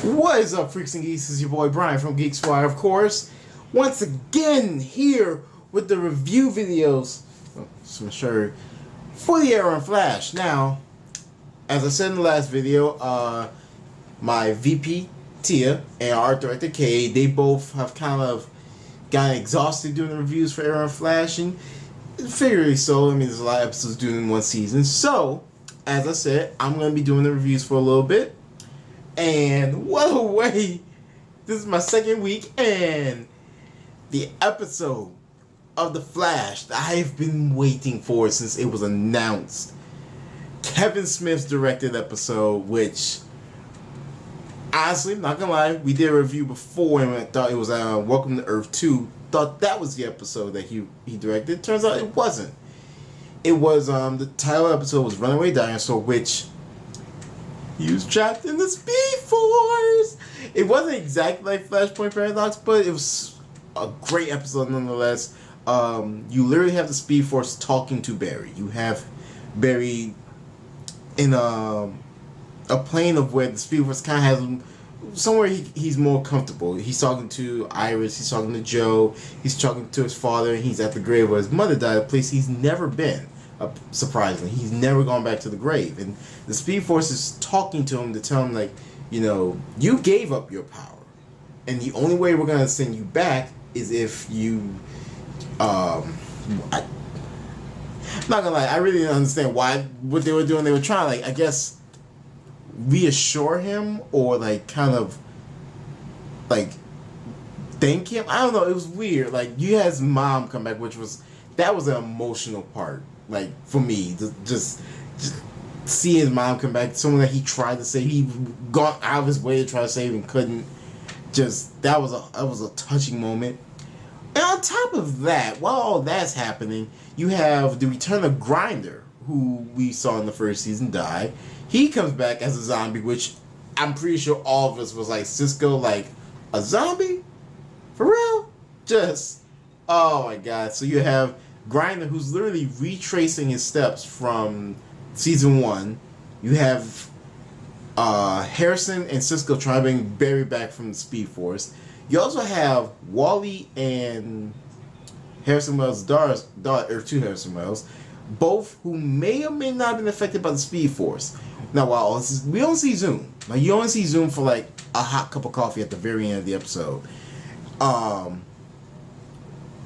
What is up, freaks and geeks? This is your boy Brian from Geeks, of course. Once again, here with the review videos, for the Arrow and Flash. Now, as I said in the last video, my VP Tia and our art director Kay, they both have kind of gotten exhausted doing the reviews for Arrow and Flash, and figuratively so. I mean, there's a lot of episodes doing in one season. So, as I said, I'm going to be doing the reviews for a little bit. And what a way! This is my second week, and the episode of The Flash that I've been waiting for since it was announced. Kevin Smith's directed episode, which, honestly, not gonna lie, we did a review before and I thought it was Welcome to Earth 2. Thought that was the episode that he directed. Turns out it wasn't. It was, the title episode was Runaway Dinosaur, which he was trapped in the Speed Force. It wasn't exactly like Flashpoint Paradox, but it was a great episode nonetheless. You literally have the Speed Force talking to Barry. You have Barry in a plane of where the Speed Force kind of has him somewhere he's more comfortable. He's talking to Iris, he's talking to Joe, he's talking to his father, and he's at the grave where his mother died, a place he's never been. Surprisingly, he's never gone back to the grave, and the Speed Force is talking to him to tell him, like, you know, you gave up your power, and the only way we're gonna send you back is if you, I'm not gonna lie, I really didn't understand what they were doing. They were trying to, like, I guess, reassure him or, like, kind of, like, thank him. I don't know. It was weird. Like, you had his mom come back, that was an emotional part. Like, for me, just see his mom come back, someone that he tried to save, he got out of his way to try to save and couldn't. That was a touching moment. And on top of that, while all that's happening, you have the return of Grinder, who we saw in the first season die. He comes back as a zombie, which I'm pretty sure all of us was like, Cisco, like, a zombie? For real? Oh my god. So you have Grinder, who's literally retracing his steps from season 1. You have Harrison and Cisco trying to bring Barry back from the Speed Force. You also have Wally and Harrison Wells' daughter, or two Harrison Wells, both who may or may not have been affected by the Speed Force. Now, while we don't see Zoom. Now, you only see Zoom for like a hot cup of coffee at the very end of the episode.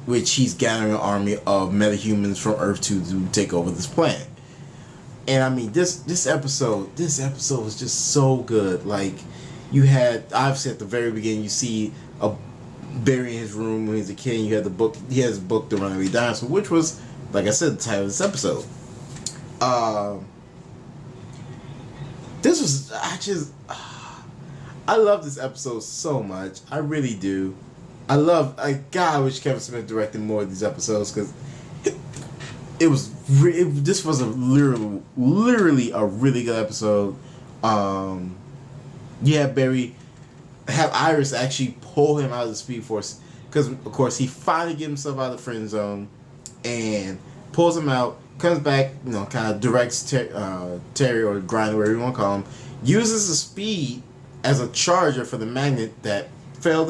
Which he's gathering an army of metahumans from Earth 2 to take over this planet. And I mean, this episode was just so good. Like, you had, obviously at the very beginning, you see a Barry in his room when he's a kid. And you had the book. He has a book, The Runaway Dinosaur, which was, like I said, the title of this episode. This was, I love this episode so much. I really do. God, I wish Kevin Smith directed more of these episodes, because this was literally a really good episode. Yeah, Barry have Iris actually pull him out of the Speed Force, because of course he finally gets himself out of the friend zone and pulls him out, comes back, you know, kind of directs Terry or Grinder, whatever you want to call him, uses the speed as a charger for the magnet that failed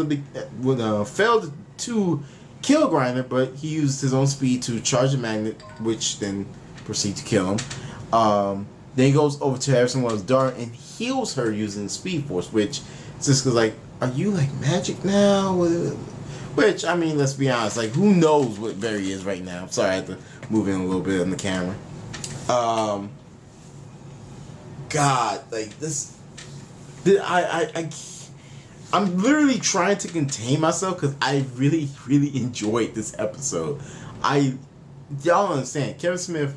to kill Grinder, but he used his own speed to charge the magnet, which then proceeds to kill him. Then he goes over to Harrison Wells' daughter and heals her using the Speed Force, which Cisco's like, are you like magic now? Which, I mean, let's be honest, like, who knows what Barry is right now? I'm sorry, I had to move in a little bit on the camera. God, like, I'm literally trying to contain myself because I really, really enjoyed this episode. Y'all don't understand. Kevin Smith,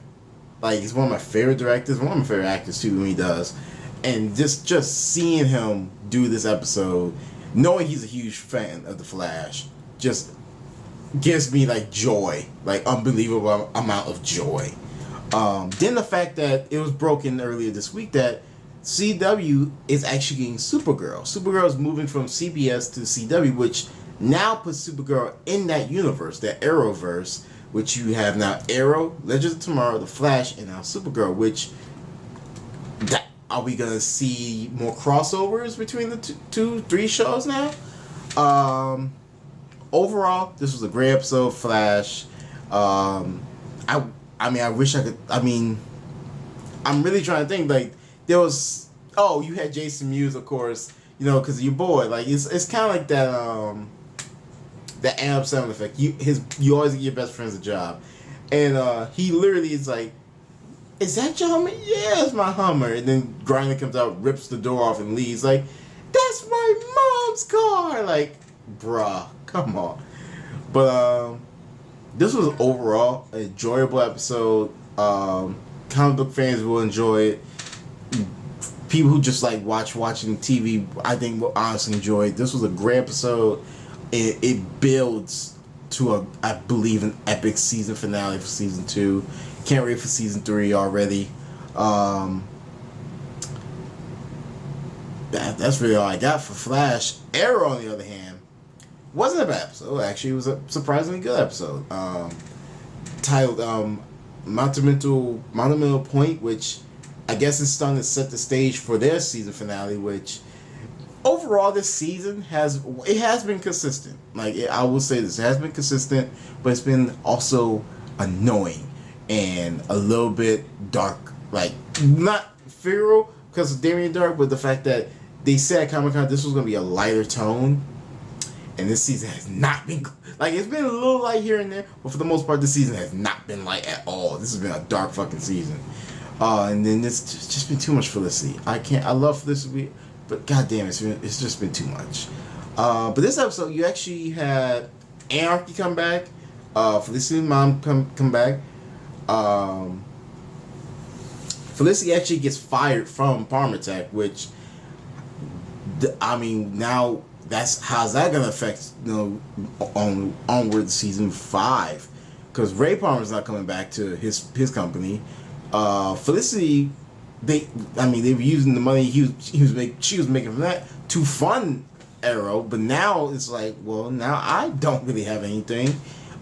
like, he's one of my favorite directors, one of my favorite actors too when he does. And just seeing him do this episode, knowing he's a huge fan of The Flash, just gives me, like, joy. Like, unbelievable amount of joy. Then the fact that it was broken earlier this week that CW is actually getting Supergirl. Supergirl is moving from CBS to CW, which now puts Supergirl in that universe, that Arrowverse, which you have now Arrow, Legends of Tomorrow, The Flash, and now Supergirl, which are we gonna see more crossovers between the three shows now? Overall, this was a great episode. Flash. I mean, I wish I could. I mean, I'm really trying to think. Like, there was. Oh, you had Jason Mewes, of course. You know, because your boy. Like, it's kind of like that. That Adam Sandler effect. You always get your best friends a job, and he literally is like, "Is that your Hummer? Yeah, it's my Hummer." And then Grindr comes out, rips the door off, and leaves. Like, that's my mom's car. Like, bruh, come on. But this was overall an enjoyable episode. Comic book fans will enjoy it. People who just like watching TV, I think, will honestly enjoy it. This was a great episode. It builds to I believe, an epic season finale for season 2. Can't wait for season 3 already. That's really all I got for Flash. Arrow, on the other hand, wasn't a bad episode. Actually, it was a surprisingly good episode. Titled Monumental Point, which I guess is starting to set the stage for their season finale, which overall this season has been consistent. Like, I will say this, it has been consistent, but it's been also annoying and a little bit dark. Like, not feral because of Damien Dark, but the fact that they said at Comic-Con this was going to be a lighter tone, and this season has not been, like, it's been a little light here and there, but for the most part this season has not been light at all. This has been a dark fucking season. And then it's just been too much Felicity. I love Felicity, but goddamn, it's just been too much. But this episode, you actually had Anarchy come back, Felicity's mom come back. Felicity actually gets fired from Parmatech, which, I mean, now how's that gonna affect, you know, onward season 5? Because Ray Palmer's not coming back to his company. Felicity, they were using the money she was making from that to fund Arrow, but now it's like, well, now I don't really have anything.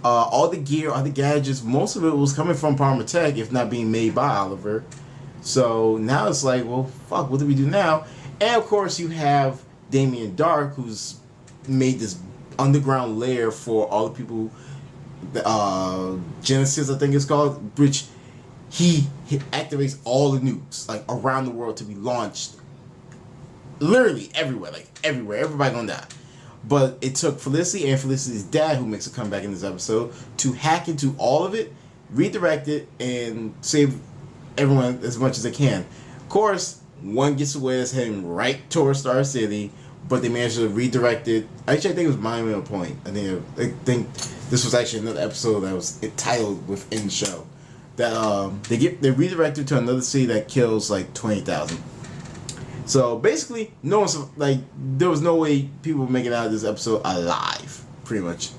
All the gear, all the gadgets, most of it was coming from Parmatech, if not being made by Oliver. So now it's like, well, fuck, what do we do now? And of course you have Damien Dark, who's made this underground lair for all the people, Genesis, I think it's called, which he activates all the nukes, like, around the world to be launched literally everywhere, like everywhere. Everybody gonna die. But it took Felicity and Felicity's dad, who makes a comeback in this episode, to hack into all of it, redirect it, and save everyone as much as they can. Of course, one gets away, that's heading right towards Star City, but they managed to redirect it. Actually, I think it was Monumental Point. I think this was actually another episode that was titled within the show. That they redirected to another city that kills like 20,000. So basically, no one's like, there was no way people were making out of this episode alive, pretty much.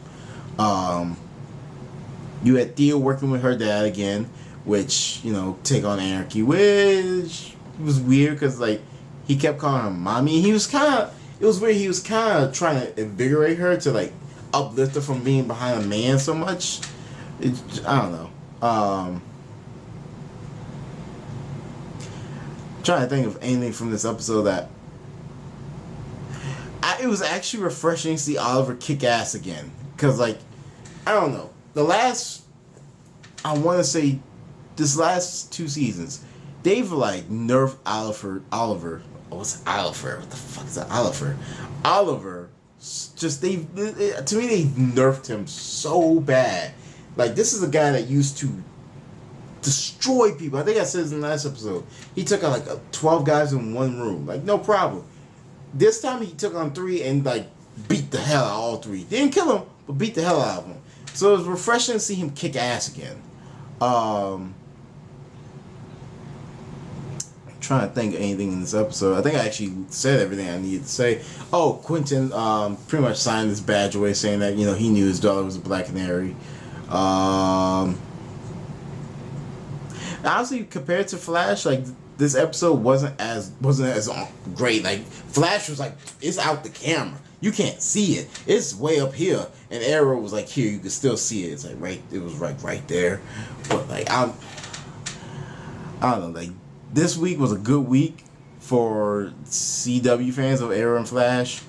You had Theo working with her dad again, which, you know, take on Anarchy, which was weird because, like, he kept calling her mommy. He was kind of, it was weird. He was kind of trying to invigorate her to, like, uplift her from being behind a man so much. I don't know. Trying to think of anything from this episode that it was actually refreshing to see Oliver kick ass again, because, like, I don't know, I want to say this last 2 seasons they've, like, nerfed Oliver. What's Oliver? What the fuck is that? Oliver just, to me they nerfed him so bad. Like, this is a guy that used to destroy people. I think I said this in the last episode. He took on, like, 12 guys in one room. Like, no problem. This time he took on 3 and, like, beat the hell out of all 3. Didn't kill him, but beat the hell out of them. So it was refreshing to see him kick ass again. I'm trying to think of anything in this episode. I think I actually said everything I needed to say. Oh, Quentin pretty much signed this badge away saying that, you know, he knew his daughter was a Black Canary. Honestly, compared to Flash, like, this episode wasn't as great. Like, Flash was like, it's out the camera, you can't see it, it's way up here, and Arrow was like, here, you can still see it. It's like it was right there. But, like, I don't know, like, this week was a good week. for CW fans of Arrow and Flash.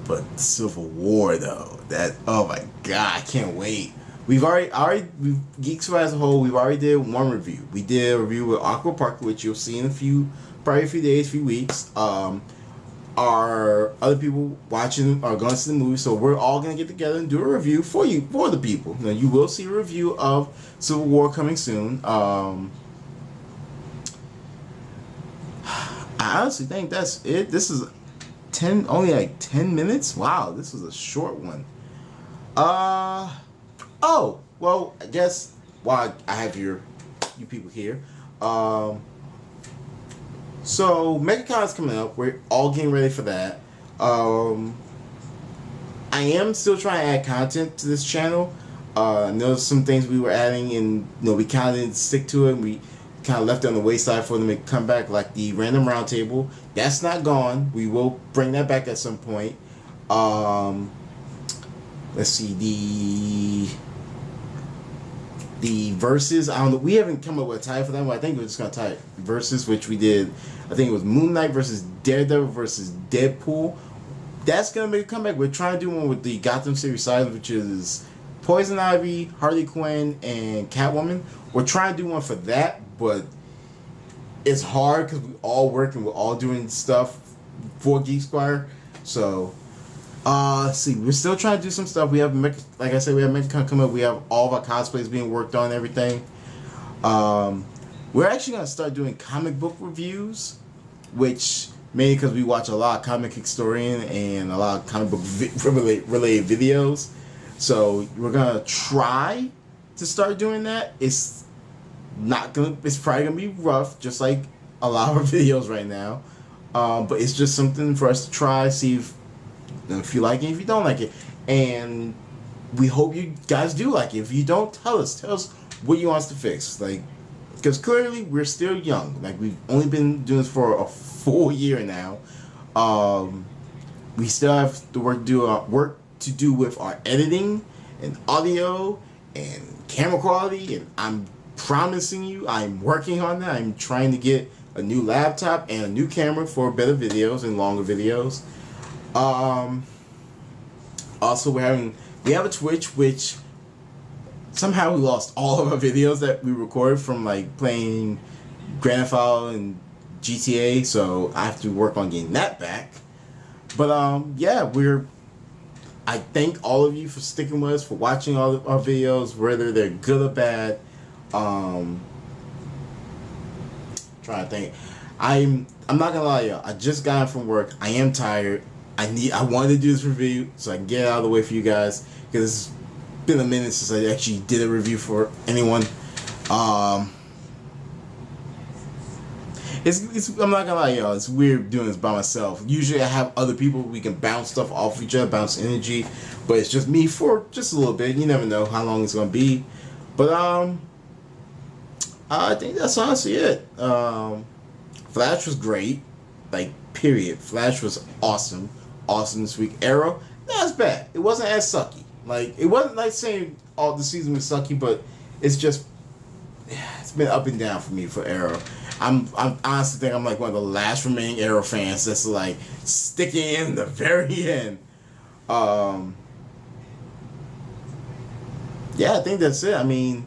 But Civil War though, that, oh my god, I can't wait. We've Geeks as a whole, we've already did one review. We did a review with Aqua Park, which you'll see in probably a few days, few weeks. Our other people watching are going to see the movie, so we're all going to get together and do a review for the people. Now, you will see a review of Civil War coming soon. I honestly think that's it. This is only like 10 minutes. Wow, this was a short one. Oh, well, I guess while I have you people here, so MegaCon's coming up. We're all getting ready for that. I am still trying to add content to this channel. There's some things we were adding, and we kind of didn't stick to it. We kind of left it on the wayside for them to come back, like the random roundtable. That's not gone. We will bring that back at some point. Let's see, the verses. I don't know. We haven't come up with a title for that one. I think we're just gonna type verses, which we did. I think it was Moon Knight versus Daredevil versus Deadpool. That's gonna make a comeback. We're trying to do one with the Gotham City Sirens, which is Poison Ivy, Harley Quinn, and Catwoman. We're trying to do one for that, but it's hard because we all work and we're all doing stuff for Geek Squire. So, let's see. We're still trying to do some stuff. We have, like I said, we have MegaCon coming up. We have all of our cosplays being worked on and everything. We're actually going to start doing comic book reviews, which mainly because we watch a lot of Comic Historian and a lot of comic book related videos. So we're going to try to start doing that. It's probably going to be rough, just like a lot of our videos right now. But it's just something for us to try, see if you like it, if you don't like it. And we hope you guys do like it. If you don't, tell us what you want us to fix. Like, because clearly we're still young. Like, we've only been doing this for a full year now. We still have the work to do with our editing and audio and camera quality. And I'm promising you, I'm working on that. I'm trying to get a new laptop and a new camera for better videos and longer videos. Also, we have a Twitch, which somehow we lost all of our videos that we recorded from like playing Grand Theft Auto and GTA, so I have to work on getting that back. But yeah, I thank all of you for sticking with us, for watching all of our videos, whether they're good or bad. Trying to think. I'm not gonna lie, y'all. I just got in from work. I am tired. I wanted to do this review so I can get it out of the way for you guys, because it's been a minute since I actually did a review for anyone. It's I'm not gonna lie, y'all. It's weird doing this by myself. Usually I have other people, we can bounce stuff off each other, bounce energy, but it's just me for just a little bit. You never know how long it's gonna be. But I think that's honestly it. Flash was great, like, period. Flash was awesome this week. Arrow, not as bad. It wasn't as sucky. Like, it wasn't like saying all the season was sucky, but it's just, it's been up and down for me for Arrow. I'm honestly think I'm like one of the last remaining Arrow fans that's like sticking in the very end. Yeah, I think that's it. I mean,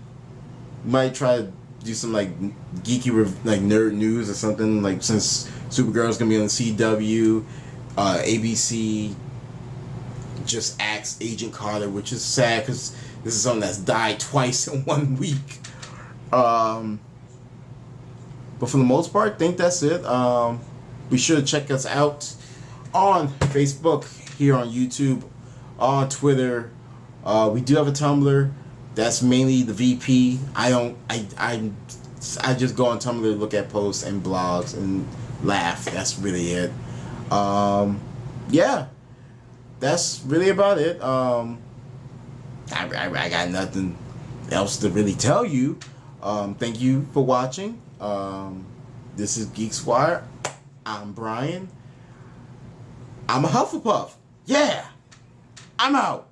might try to do some like geeky like nerd news or something, like, since Supergirl's gonna be on the CW, ABC just axed Agent Carter, which is sad because this is something that's died twice in 1 week. But for the most part, I think that's it. Be sure to check us out on Facebook, here on YouTube, on Twitter. We do have a Tumblr. That's mainly the VP. I just go on Tumblr to look at posts and blogs and laugh. That's really it. Yeah, that's really about it. I got nothing else to really tell you. Thank you for watching. This is Geek Squire. I'm Brian. I'm a Hufflepuff. Yeah, I'm out.